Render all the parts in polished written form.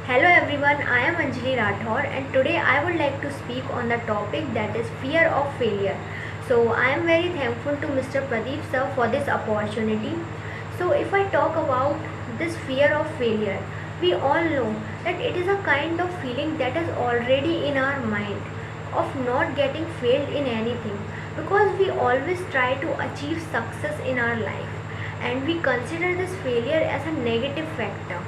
Hello everyone, I am Anjali Rathore and today I would like to speak on the topic that is fear of failure. So I am very thankful to Mr. Pradeep sir for this opportunity. So if I talk about this fear of failure, we all know that it is a kind of feeling that is already in our mind of not getting failed in anything because we always try to achieve success in our life and we consider this failure as a negative factor.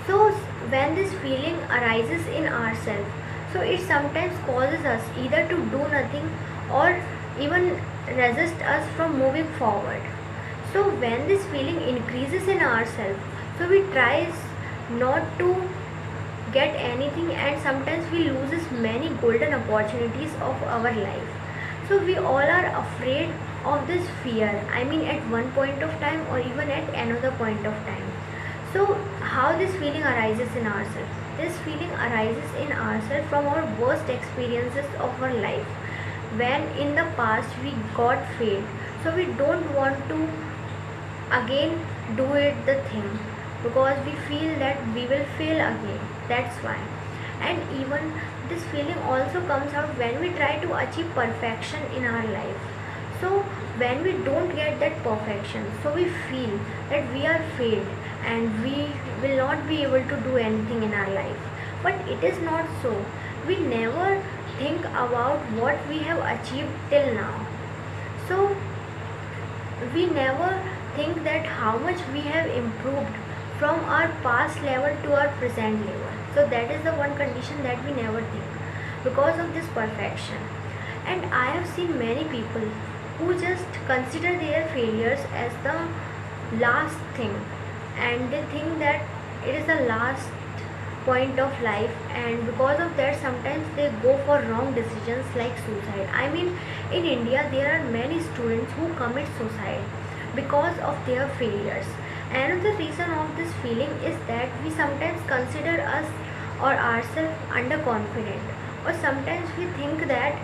So when this feeling arises in ourselves, so it sometimes causes us either to do nothing or even resist us from moving forward. So when this feeling increases in ourselves, so we tries not to get anything and sometimes we loses many golden opportunities of our life. So we all are afraid of this fear, I mean at one point of time or even at another point of time. So how this feeling arises in ourselves? This feeling arises in ourselves from our worst experiences of our life, when in the past we got failed, so we don't want to again do it the thing because we feel that we will fail again. That's why. And even this feeling also comes out when we try to achieve perfection in our life. So when we don't get that perfection, so we feel that we are failed and we will not be able to do anything in our life. But it is not so. We never think about what we have achieved till now. So we never think that how much we have improved from our past level to our present level. So that is the one condition that we never think because of this perfection. And I have seen many people who just consider their failures as the last thing and they think that it is the last point of life, and because of that sometimes they go for wrong decisions like suicide. I mean, in India there are many students who commit suicide because of their failures. Another reason of this feeling is that we sometimes consider us or ourselves underconfident, or sometimes we think that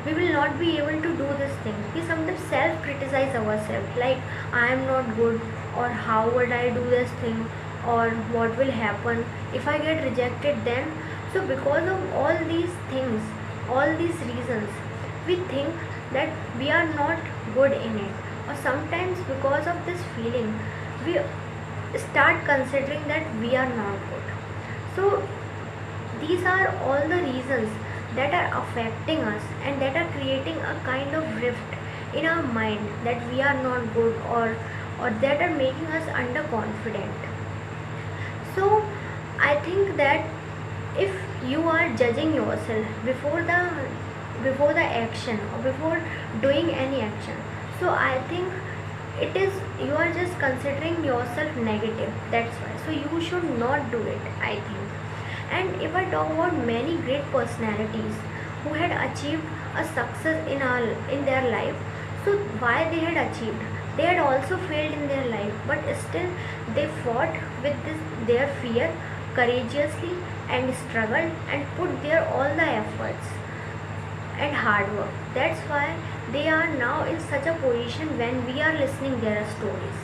we will not be able to do this thing. We sometimes self criticize ourselves like I am not good, or how would I do this thing, or what will happen if I get rejected then. So because of all these things, all these reasons, we think that we are not good in it, or sometimes because of this feeling we start considering that we are not good. So these are all the reasons that are affecting us and that are creating a kind of rift in our mind that we are not good, or that are making us underconfident. So I think that if you are judging yourself before the action or before doing any action, so I think it is you are just considering yourself negative. That's why. So you should not do it, I think. And if I talk about many great personalities who had achieved a success in their life, so why they had achieved? They had also failed in their life, but still they fought with their fear courageously and struggled and put their all the efforts and hard work. That's why they are now in such a position when we are listening their stories.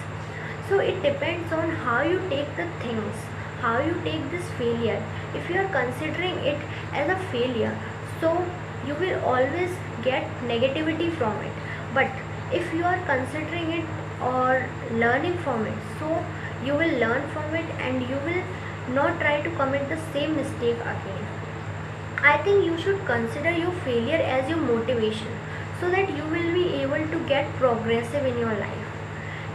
So it depends on how you take the things, how you take this failure. If you are considering it as a failure, so you will always get negativity from it. But if you are considering it or learning from it, so you will learn from it and you will not try to commit the same mistake again. I think you should consider your failure as your motivation so that you will be able to get progressive in your life.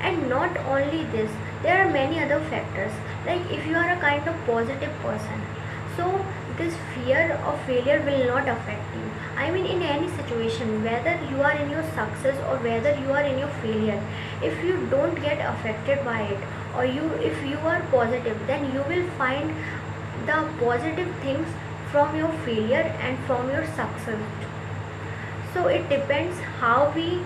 And not only this, there are many other factors, like if you are a kind of positive person, so this fear of failure will not affect you. I mean, in any situation, whether you are in your success or whether you are in your failure, if you don't get affected by it, or if you are positive, then you will find the positive things from your failure and from your success. So it depends how we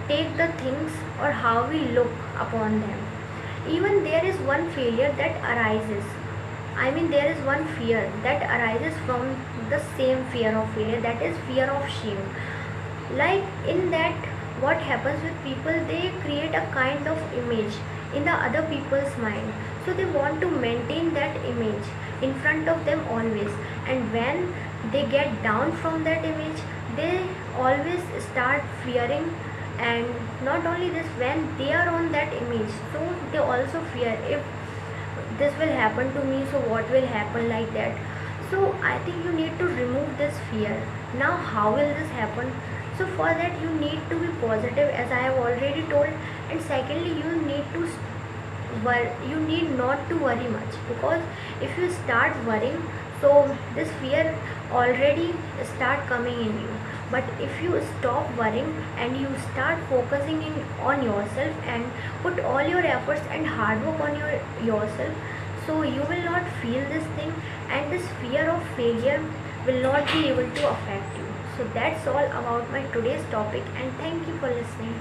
take the things or how we look upon them. Even there is one failure that arises, I mean, there is one fear that arises from the same fear of failure, that is fear of shame. Like in that, what happens with people, they create a kind of image in the other people's mind. So they want to maintain that image in front of them always, and when they get down from that image, they always start fearing. And not only this, when they are on that image, so they also fear, if this will happen to me, so what will happen, like that. So I think you need to remove this fear. Now how will this happen? So for that you need to be positive, as I have already told. And secondly, you need to you need not to worry much, because if you start worrying, so this fear already start coming in you. But if you stop worrying and you start focusing on yourself and put all your efforts and hard work on yourself, so you will not feel this thing, and this fear of failure will not be able to affect you. So that's all about my today's topic, and thank you for listening.